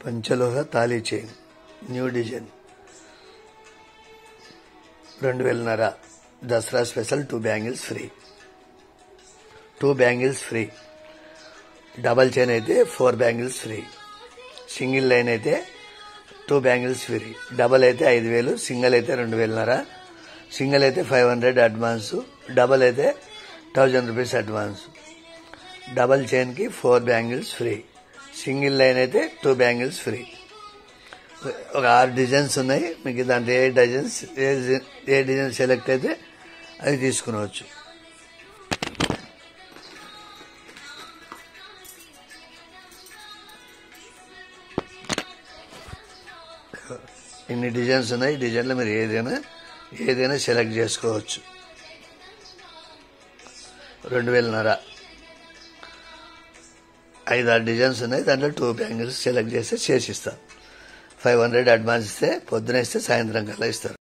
పంచలోహ తాళీ chain new design 2000 Dasara special 2 bangles free. 2 bangles free. Double chain అయితే 4 bangles free. Single line అయితే 2 bangles free. Double అయితే 5000, single అయితే 2000. Single అయితే 500 advance, double అయితే 1000 రూపీస్ అడ్వాన్స్. డబల్ చైన్ కి 4 bangles free. Single line అయితే 2 bangles free. ఒక 6 designs ఉన్నాయి. మీకు దాంట్లో ఏ డిజైన్ సెలెక్ట్ అయితే అది తీసుకునవచ్చు. ఇన్ని డిజైన్స్ ఉన్నాయి. డిజైన్లో మీరు ఏదైనా సెలెక్ట్ చేసుకోవచ్చు. 2000. 5-6 డిజైన్స్ ఉన్నాయి. దాంట్లో 2 బ్యాంగిల్స్ సెలెక్ట్ చేస్తే చేసిస్తాం. 500 అడ్వాన్స్ ఇస్తే పొద్దున ఇస్తే సాయంత్రం కల్లా ఇస్తారు.